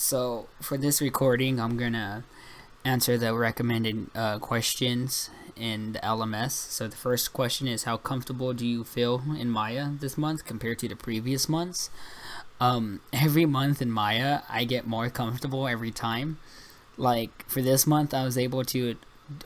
So for this recording, I'm gonna answer the recommended questions in the LMS. So the first question is, how comfortable do you feel in Maya this month compared to the previous months? Every month in Maya, I get more comfortable every time. Like for this month, I was able to,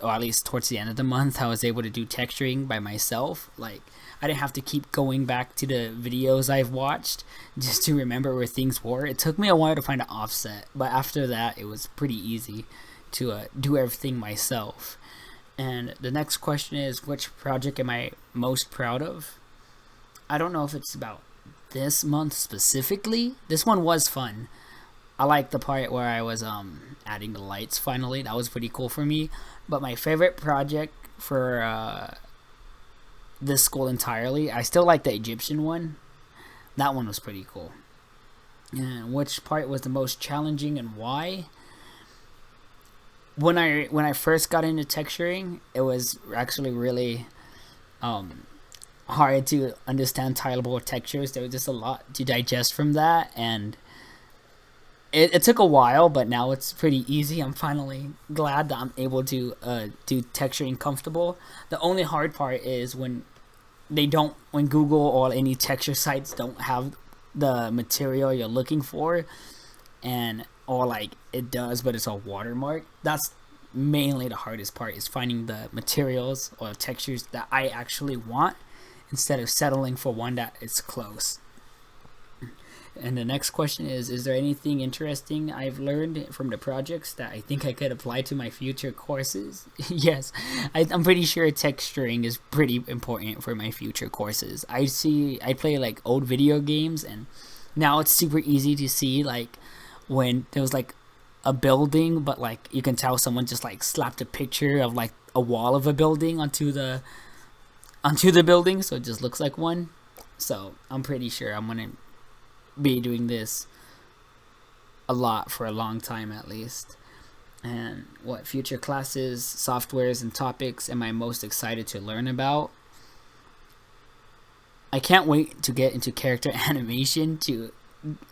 or at least towards the end of the month, I was able to do texturing by myself. Like I didn't have to keep going back to the videos I've watched just to remember where things were. It took me a while to find an offset, but after that, it was pretty easy to do everything myself. And the next question is, which project am I most proud of? I don't know if it's about this month specifically. This one was fun. I like the part where I was adding the lights finally. That was pretty cool for me. But my favorite project for this school entirely, I still like the Egyptian one. That one was pretty cool. And which part was the most challenging and why? When I first got into texturing, it was actually really hard to understand tileable textures. There was just a lot to digest from that, and it took a while, but now it's pretty easy. I'm finally glad that I'm able to do texturing comfortable. The only hard part is when Google or any texture sites don't have the material you're looking for, and or like it does but it's a watermark. That's mainly the hardest part, is finding the materials or textures that I actually want instead of settling for one that is close. And the next question is there anything interesting I've learned from the projects that I think I could apply to my future courses? Yes, I'm pretty sure texturing is pretty important for my future courses. I play like old video games, and now it's super easy to see like when there was like a building, but like you can tell someone just like slapped a picture of like a wall of a building onto the building, so it just looks like one. So I'm pretty sure I'm gonna be doing this a lot for a long time at least. And what future classes, softwares, and topics am I most excited to learn about? I can't wait to get into character animation to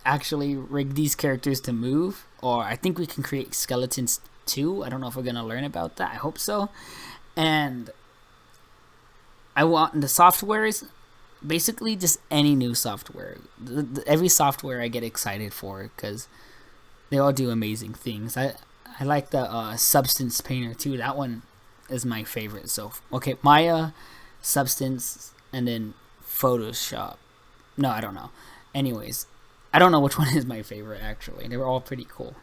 actually rig these characters to move, or I think we can create skeletons too. I don't know if we're gonna learn about that. I hope so. And I want the softwares, basically just any new software. Every software I get excited for because they all do amazing things. I like the Substance Painter too. That one is my favorite. So okay, Maya, Substance, and then Photoshop. No, I don't know. Anyways, I don't know which one is my favorite actually. They were all pretty cool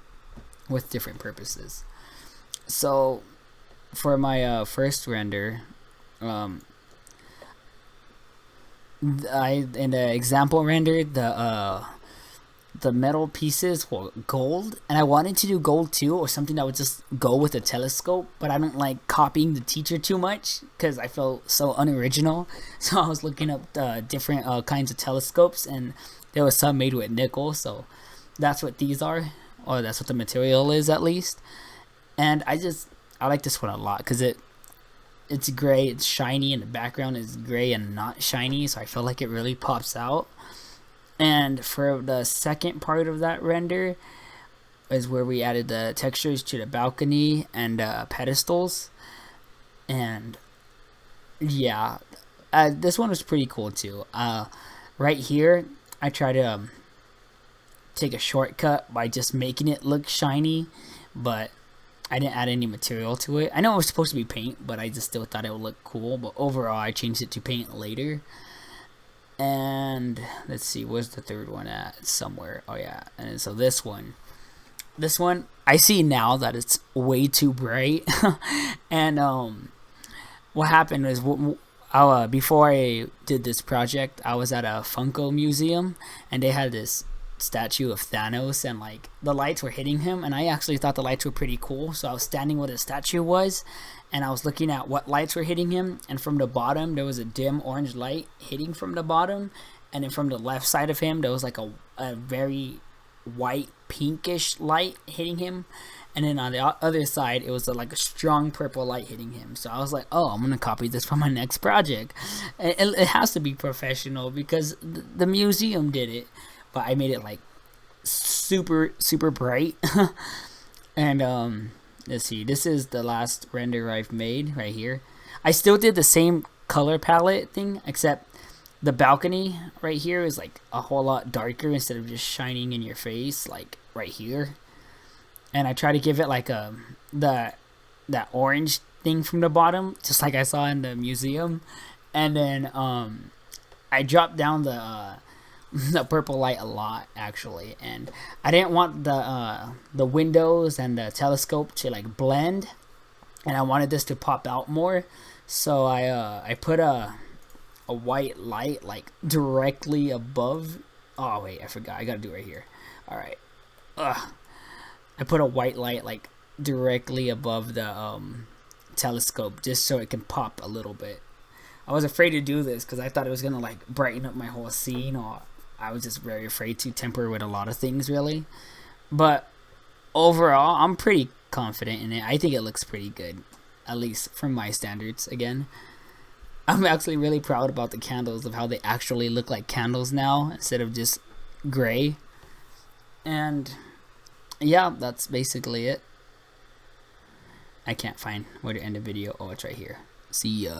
with different purposes. So for my first render, I in the example render, the metal pieces were gold, and I wanted to do gold too, or something that would just go with a telescope, but I don't like copying the teacher too much because I felt so unoriginal. So I was looking up different kinds of telescopes, and there was some made with nickel, so that's what these are, or that's what the material is at least. And I like this one a lot because it's gray, it's shiny, and the background is gray and not shiny, so I feel like it really pops out. And for the second part of that render is where we added the textures to the balcony and pedestals. And yeah, this one was pretty cool too. Right here, I try to take a shortcut by just making it look shiny, but I didn't add any material to it. I know it was supposed to be paint, but I just still thought it would look cool. But overall, I changed it to paint later. And let's see, where's the third one at? It's somewhere. Oh yeah, and so this one, I see now that it's way too bright. And what happened was, before I did this project, I was at a Funko museum, and they had this statue of Thanos, and like the lights were hitting him, and I actually thought the lights were pretty cool, so I was standing where the statue was, and I was looking at what lights were hitting him, and from the bottom there was a dim orange light hitting from the bottom, and then from the left side of him there was like a very white pinkish light hitting him, and then on the other side it was like a strong purple light hitting him. So I was like, oh, I'm gonna copy this for my next project. It has to be professional because the museum did it, but I made it like super bright. And let's see, this is the last render I've made right here. I still did the same color palette thing, except the balcony right here is like a whole lot darker instead of just shining in your face like right here. And I try to give it like that orange thing from the bottom, just like I saw in the museum. And then I dropped down the purple light a lot actually, and I didn't want the windows and the telescope to like blend, and I wanted this to pop out more, so I put a white light like directly above. Oh wait, I forgot, I gotta do it right here. All right, I put a white light like directly above the telescope just so it can pop a little bit. I was afraid to do this because I thought it was gonna like brighten up my whole scene, or I was just very afraid to temper with a lot of things really. But overall, I'm pretty confident in it. I think it looks pretty good, at least from my standards. Again, I'm actually really proud about the candles, of how they actually look like candles now instead of just gray. And yeah, that's basically it. I can't find where to end the video. Oh, it's right here. See ya.